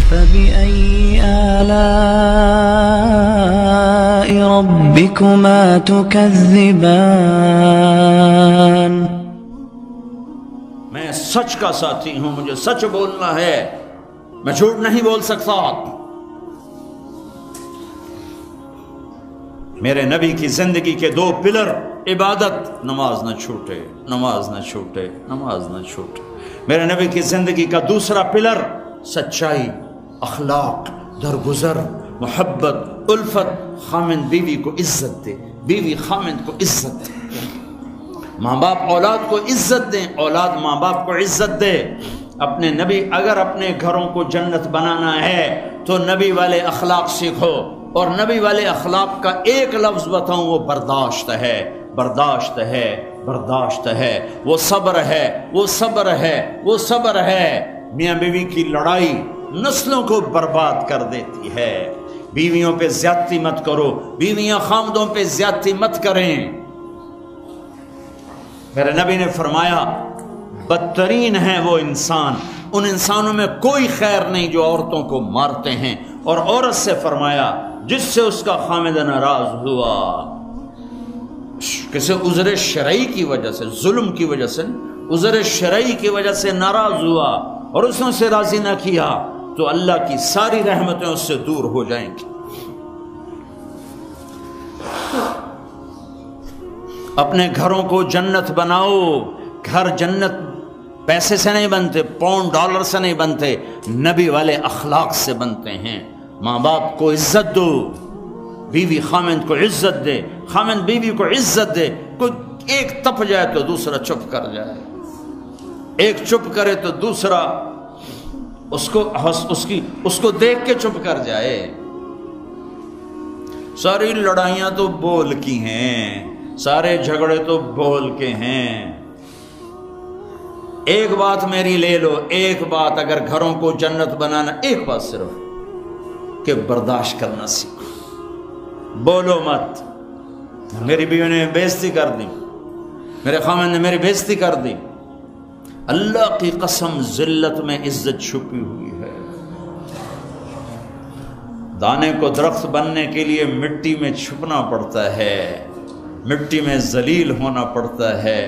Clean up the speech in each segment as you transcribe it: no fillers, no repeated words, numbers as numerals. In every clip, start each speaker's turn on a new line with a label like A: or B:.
A: فبأي آلاء ربكما تكذبان؟
B: میں سچ کا ساتھی ہوں، مجھے سچ بولنا ہے، میں جھوٹ نہیں بول سکتا۔ میرے نبی کی زندگی کے دو پلر، عبادت، نماز نہ چھوٹے، نماز نہ چھوٹے، نماز نہ چھوٹے۔ میرے نبی کی زندگی کا دوسرا پلر سچائی، اخلاق، درگزر، محبت، الفت، خامند بیوی کو عزت دے، بیوی خامند کو عزت دے، ماں باپ اولاد کو عزت دیں، اولاد ماں باپ کو عزت دے۔ اپنے نبی، اگر اپنے گھروں کو جنت بنانا ہے تو نبی والے اخلاق سیکھو، اور نبی والے اخلاق کا ایک لفظ بتاؤں، وہ برداشت ہے، برداشت ہے، برداشت ہے، وہ صبر ہے، وہ صبر ہے، وہ صبر ہے۔ میاں بیوی کی لڑائی نسلوں کو برباد کر دیتی ہے۔ بیویوں پہ زیادتی مت کرو، بیویاں خامدوں پہ زیادتی مت کریں۔ میرے نبی نے فرمایا بدترین ہیں وہ انسان، ان انسانوں میں کوئی خیر نہیں جو عورتوں کو مارتے ہیں، اور عورت سے فرمایا جس سے اس کا خامد ناراض ہوا، کسی عذر شرعی کی وجہ سے، ظلم کی وجہ سے، عذر شرعی کی وجہ سے ناراض ہوا اور اس نے اسے راضی نہ کیا، تو اللہ کی ساری رحمتیں اس سے دور ہو جائیں گی۔ اپنے گھروں کو جنت بناؤ۔ گھر جنت پیسے سے نہیں بنتے، پاؤنڈ ڈالر سے نہیں بنتے، نبی والے اخلاق سے بنتے ہیں۔ ماں باپ کو عزت دو، بیوی خامند کو عزت دے، خامند بیوی کو عزت دے۔ کوئی ایک تپ جائے تو دوسرا چپ کر جائے، ایک چپ کرے تو دوسرا اس کو دیکھ کے چپ کر جائے۔ ساری لڑائیاں تو بول کی ہیں، سارے جھگڑے تو بول کے ہیں۔ ایک بات میری لے لو، ایک بات اگر گھروں کو جنت بنانا، ایک بات صرف کہ برداشت کرنا سیکھو، بولو مت۔ میری بیوی نے بےعزتی کر دی، میرے خامن نے میری بےعزتی کر دی، اللہ کی قسم ذلت میں عزت چھپی ہوئی ہے۔ دانے کو درخت بننے کے لیے مٹی میں چھپنا پڑتا ہے، مٹی میں ذلیل ہونا پڑتا ہے،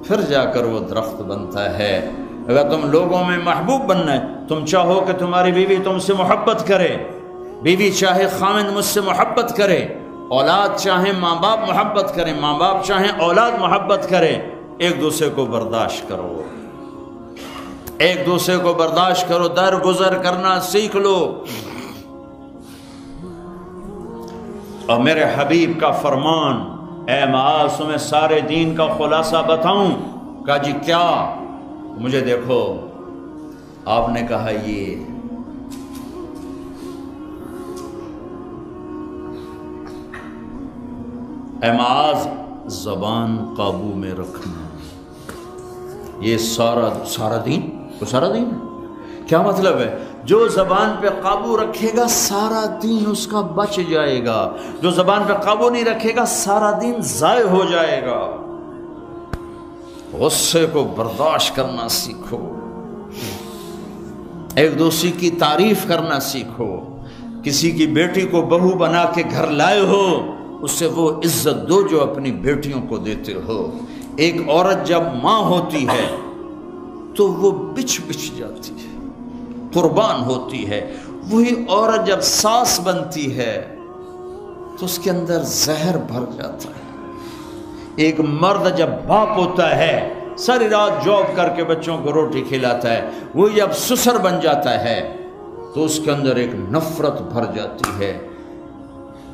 B: پھر جا کر وہ درخت بنتا ہے۔ اگر تم لوگوں میں محبوب بننا ہے، تم چاہو کہ تمہاری بیوی تم سے محبت کرے، بیوی چاہے خامند مجھ سے محبت کرے، اولاد چاہے ماں باپ محبت کرے، ماں باپ چاہے اولاد محبت کرے، ایک دوسرے کو برداشت کرو، ایک دوسرے کو برداشت کرو، درگزر کرنا سیکھ لو۔ اور میرے حبیب کا فرمان، اے معاذ تمہیں سارے دین کا خلاصہ بتاؤں؟ کہا جی کیا؟ مجھے دیکھو، آپ نے کہا یہ اے معاذ زبان قابو میں رکھنا، یہ سارا دین، وہ سارا دین کیا مطلب ہے؟ جو زبان پہ قابو رکھے گا سارا دین اس کا بچ جائے گا، جو زبان پہ قابو نہیں رکھے گا سارا دین ضائع ہو جائے گا۔ غصے کو برداشت کرنا سیکھو، ایک دوسرے کی تعریف کرنا سیکھو۔ کسی کی بیٹی کو بہو بنا کے گھر لائے ہو، اس سے وہ عزت دو جو اپنی بیٹیوں کو دیتے ہو۔ ایک عورت جب ماں ہوتی ہے تو وہ بچ جاتی ہے، قربان ہوتی ہے۔ وہی عورت جب ساس بنتی ہے تو اس کے اندر زہر بھر جاتا ہے۔ ایک مرد جب باپ ہوتا ہے، ساری رات جاب کر کے بچوں کو روٹی کھلاتا ہے، وہ جب سسر بن جاتا ہے تو اس کے اندر ایک نفرت بھر جاتی ہے۔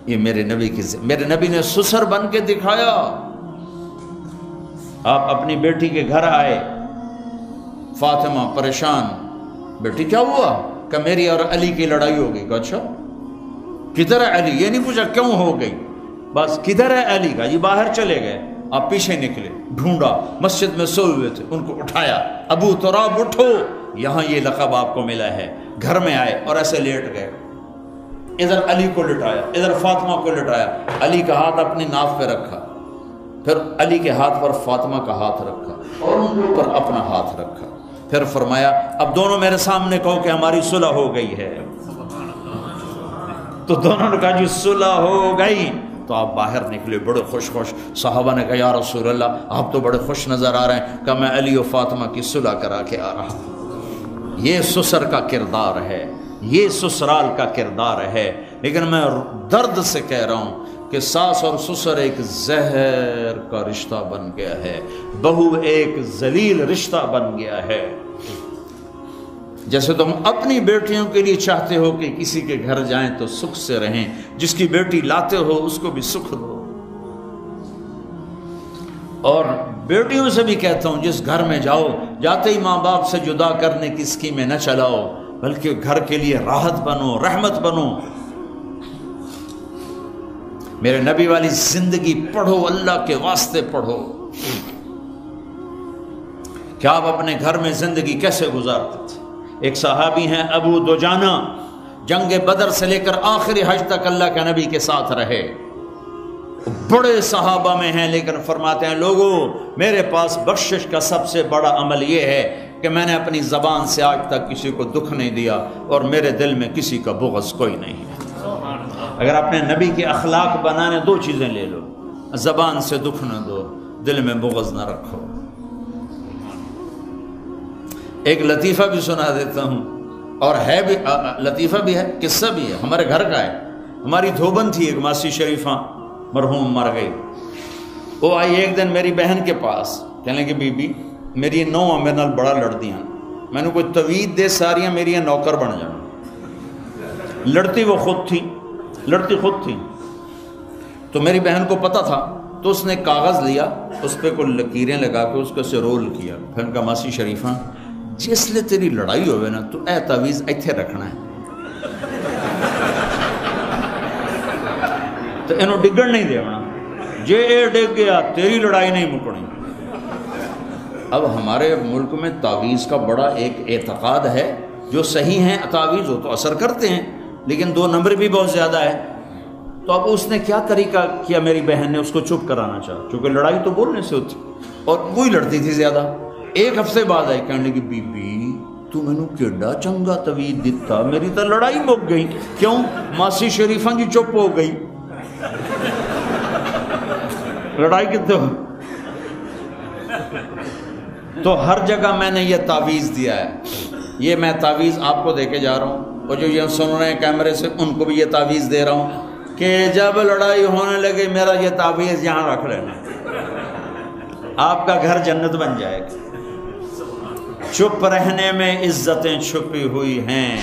B: یہ میرے نبی نے سسر بن کے دکھایا۔ آپ اپنی بیٹی کے گھر آئے، فاطمہ پریشان، بیٹی کیا ہوا؟ کہ میری اور علی کی لڑائی ہو گئی۔ اچھا کدھر ہے علی؟ یہ نہیں پوچھا کیوں ہو گئی، بس کدھر ہے علی؟ کا یہ باہر چلے گئے۔ آپ پیچھے نکلے، ڈھونڈا، مسجد میں سوئے ہوئے تھے، ان کو اٹھایا، ابو تراب اٹھو، یہاں یہ لقب آپ کو ملا ہے۔ گھر میں آئے اور ایسے لیٹ گئے، ادھر علی کو لٹایا، ادھر فاطمہ کو لٹایا، علی کا ہاتھ اپنی ناف پہ رکھا، پھر علی کے ہاتھ پر فاطمہ کا ہاتھ رکھا اور ان کے اوپر اپنا ہاتھ رکھا۔ پھر فرمایا اب دونوں میرے سامنے کہو کہ ہماری صلح ہو گئی ہے۔ تو دونوں نے کہا جی صلح ہو گئی۔ تو آپ باہر نکلے بڑے خوش خوش۔ صحابہ نے کہا یا رسول اللہ آپ تو بڑے خوش نظر آ رہے ہیں۔ کہا میں علی و فاطمہ کی صلح کرا کے آ رہا ہوں۔ یہ سسر کا کردار ہے، یہ سسرال کا کردار ہے۔ لیکن میں درد سے کہہ رہا ہوں کہ ساس اور سسر ایک زہر کا رشتہ بن گیا ہے، بہو ایک ذلیل رشتہ بن گیا ہے۔ جیسے تم اپنی بیٹیوں کے لیے چاہتے ہو کہ کسی کے گھر جائیں تو سکھ سے رہیں، جس کی بیٹی لاتے ہو اس کو بھی سکھ دو۔ اور بیٹیوں سے بھی کہتا ہوں جس گھر میں جاؤ جاتے ہی ماں باپ سے جدا کرنے کی اسکیمیں نہ چلاؤ، بلکہ گھر کے لیے راحت بنو، رحمت بنو۔ میرے نبی والی زندگی پڑھو، اللہ کے واسطے پڑھو کہ آپ اپنے گھر میں زندگی کیسے گزارتے تھے۔ ایک صحابی ہیں ابو دجانہ، جنگ بدر سے لے کر آخری حج تک اللہ کے نبی کے ساتھ رہے، بڑے صحابہ میں ہیں، لیکن فرماتے ہیں لوگوں میرے پاس بخشش کا سب سے بڑا عمل یہ ہے کہ میں نے اپنی زبان سے آج تک کسی کو دکھ نہیں دیا اور میرے دل میں کسی کا بغض کوئی نہیں ہے۔ اگر اپنے نبی کے اخلاق بنانے دو چیزیں لے لو، زبان سے دکھ نہ دو، دل میں بغض نہ رکھو۔ ایک لطیفہ بھی سنا دیتا ہوں، اور ہے بھی لطیفہ بھی ہے، قصہ بھی ہے، ہمارے گھر کا ہے۔ ہماری دھوبن تھی ایک ماسی شریفہ، مرحوم مر گئی۔ وہ آئی ایک دن میری بہن کے پاس، کہنے لگی بی بی میری نو میرے نال بڑا لڑتی ہیں، میں نے کوئی توید دے ساریاں میری نوکر بن جانا۔ لڑتی وہ خود تھی، لڑتی خود تھی۔ تو میری بہن کو پتہ تھا، تو اس نے کاغذ لیا، اس پہ کوئی لکیریں لگا کے اس کو سے رول کیا۔ پھر ان کا ماسی شریفہ جس لئے تیری لڑائی ہوئے نا تو اے تعویذ ایتھے رکھنا ہے، تو انہوں ڈگن نہیں دیونا، جے اے ڈگ گیا تیری لڑائی نہیں مکڑی۔ اب ہمارے ملک میں تعویذ کا بڑا ایک اعتقاد ہے، جو صحیح ہیں تعویذ ہو تو اثر کرتے ہیں، لیکن 2 نمبر بھی بہت زیادہ ہے۔ تو اب اس نے کیا طریقہ کیا، میری بہن نے اس کو چپ کرانا چاہا، چونکہ لڑائی تو بولنے سے ہوتی اور وہی لڑتی تھی زیادہ۔ ایک ہفتے بعد آئی، کہنے لگی بی بی تو میں نے کیڈا چنگا توید دیتا، میری تو لڑائی مک گئی۔ کیوں؟ ماسی شریفہ جی چپ ہو گئی، لڑائی کتنے ہو۔ تو ہر جگہ میں نے یہ تعویذ دیا ہے، یہ میں تعویذ آپ کو دے کے جا رہا ہوں، اور جو یہ سن رہے ہیں کیمرے سے ان کو بھی یہ تعویذ دے رہا ہوں کہ جب لڑائی ہونے لگے میرا یہ تعویذ یہاں رکھ لینا، آپ کا گھر جنت بن جائے گا۔ چپ رہنے میں عزتیں چھپی ہوئی ہیں۔